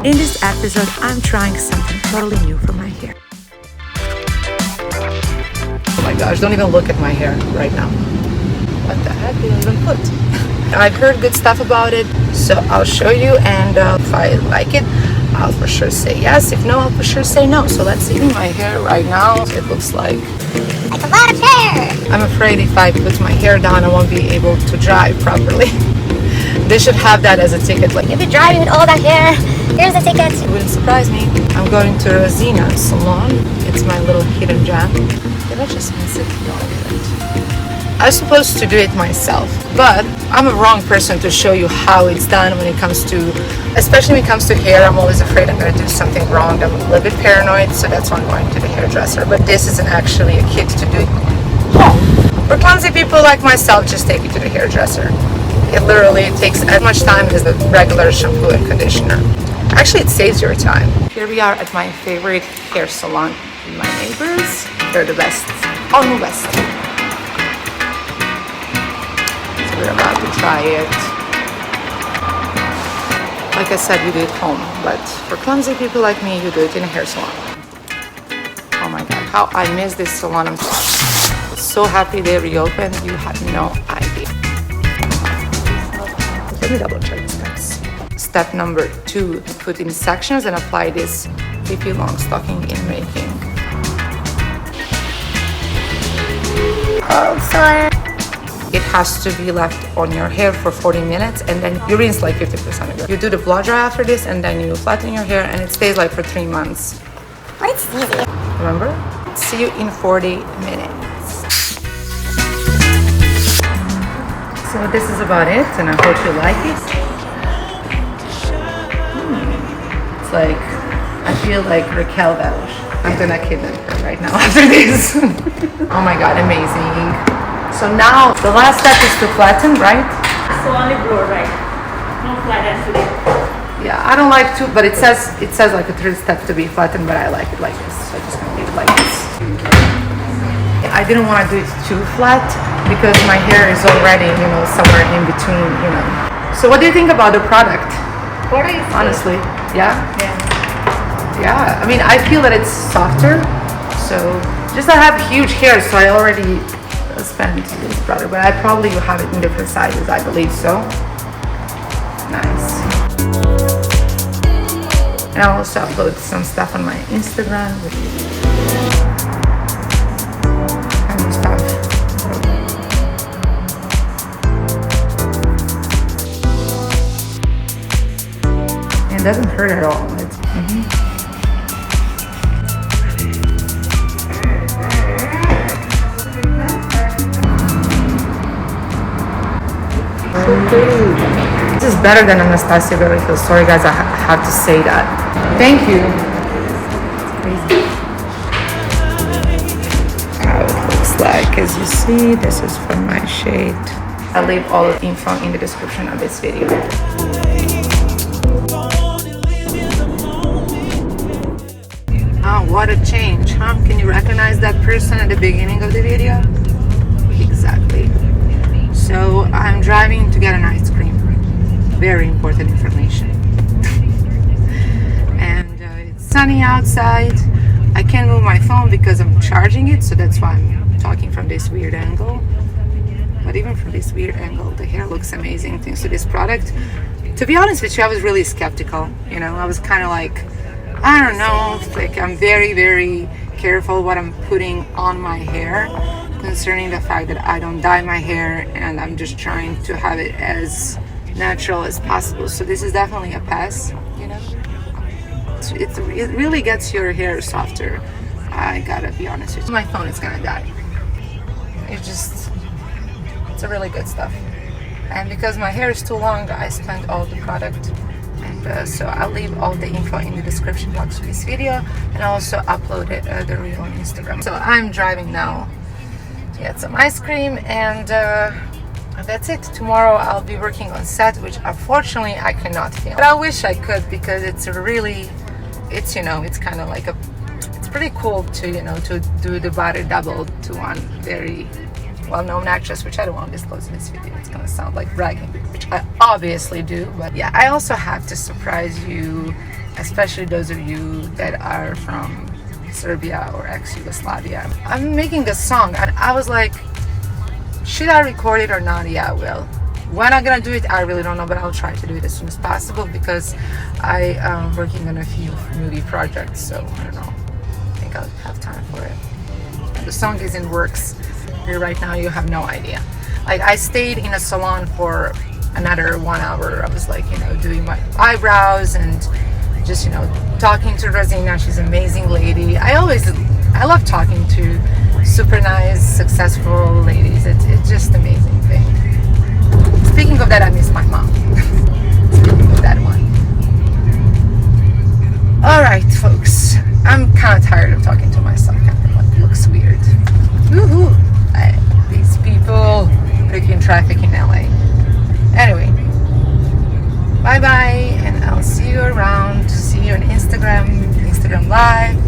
In this episode, I'm trying something totally new for my hair. Oh my gosh, don't even look at my hair right now. What the heck did I even put? I've heard good stuff about it, so I'll show you, and if I like it, I'll for sure say yes. If no, I'll for sure say no. So let's see my hair right now. It looks like a lot of hair. I'm afraid if I put my hair down, I won't be able to dry properly. They should have that as a ticket. Like, if you're driving with all that hair, here's a ticket. It wouldn't surprise me. I'm going to Rozina salon. It's my little hidden gem. Did I just miss it? No, I didn't. I was supposed to do it myself, but I'm a wrong person to show you how it's done when it comes to, especially when it comes to hair. I'm always afraid I'm going to do something wrong. I'm a little bit paranoid, so that's why I'm going to the hairdresser. But this isn't actually a kit to do home. For clumsy people like myself, just take it to the hairdresser. It literally takes as much time as the regular shampoo and conditioner. Actually, it saves your time. Here we are at my favorite hair salon. My neighbors, they're the best on the west. We're about to try it. Like I said, you do it home, but for clumsy people like me, you do it in a hair salon. Oh my god, how I miss this salon. I'm so happy they reopened. You have no idea. Let me double check the steps. Step number 2, put in sections and apply this PP long stocking in making. Oh, sorry. It has to be left on your hair for 40 minutes, and then you rinse like 50% of it. You do the blow dry after this, and then you flatten your hair, and it stays like for 3 months. Well, it's easy. Remember? See you in 40 minutes. So this is about it, and I hope you like it. It's like, I feel like Raquel Welch. I'm gonna kidnap her right now after this. Oh my god, amazing. So now the last step is to flatten, right? So only blow, right? No flatten today. Yeah, I don't like to, but it says like a third step to be flattened, but I like it like this. So I'm just gonna leave it like this. I didn't want to do it too flat because my hair is already, somewhere in between, So what do you think about the product? What do you think? Honestly, yeah? Yeah. I mean, I feel that it's softer. So just I have huge hair, so I already spent this product, but I probably will have it in different sizes, I believe so. Nice. And I'll also upload some stuff on my Instagram with kind of stuff. And it doesn't hurt at all. It's, This is better than Natasha. Sorry guys, I have to say that. Thank you. It's crazy. How it looks like, as you see, this is from my shade. I'll leave all the info in the description of this video. Oh, what a change, huh? Can you recognize that person at the beginning of the video? Exactly. So I'm driving to get an ice cream. Very important information. And it's sunny outside. I can't move my phone because I'm charging it, so that's why I'm talking from this weird angle. But even from this weird angle, the hair looks amazing thanks to this product. To be honest with you, I was really skeptical. I was kind of like, I don't know, like I'm very, very careful what I'm putting on my hair, concerning the fact that I don't dye my hair and I'm just trying to have it as natural as possible. So this is definitely a pass, It really gets your hair softer. I gotta be honest with you. My phone is gonna die. It's a really good stuff. And because my hair is too long, I spent all the product. And so I'll leave all the info in the description box of this video, and I'll also upload it the reel on Instagram. So I'm driving now to get some ice cream, and that's it. Tomorrow I'll be working on set, which unfortunately I cannot film. But I wish I could, because it's kind of like it's pretty cool to, to do the body double to one very well-known actress, which I don't want to disclose in this video. It's gonna sound like bragging, which I obviously do. But yeah, I also have to surprise you especially those of you that are from Serbia or ex-Yugoslavia. I'm making a song and I was like, should I record it or not? Yeah, I will. When I'm gonna do it, I really don't know, but I'll try to do it as soon as possible because I am working on a few movie projects, so I don't know. I think I'll have time for it. The song is in works here right now. You have no idea. Like, I stayed in a salon for another 1 hour. I was like, doing my eyebrows and just, talking to Rozina. She's an amazing lady. I love talking to super nice, successful ladies. It's just an amazing thing. Speaking of that, I miss my mom. Speaking of that one. Alright, folks. I'm kind of tired of talking to myself. It looks weird. Woohoo! These people breaking traffic in LA. Anyway. Bye-bye, and I'll see you around. See you on Instagram Live.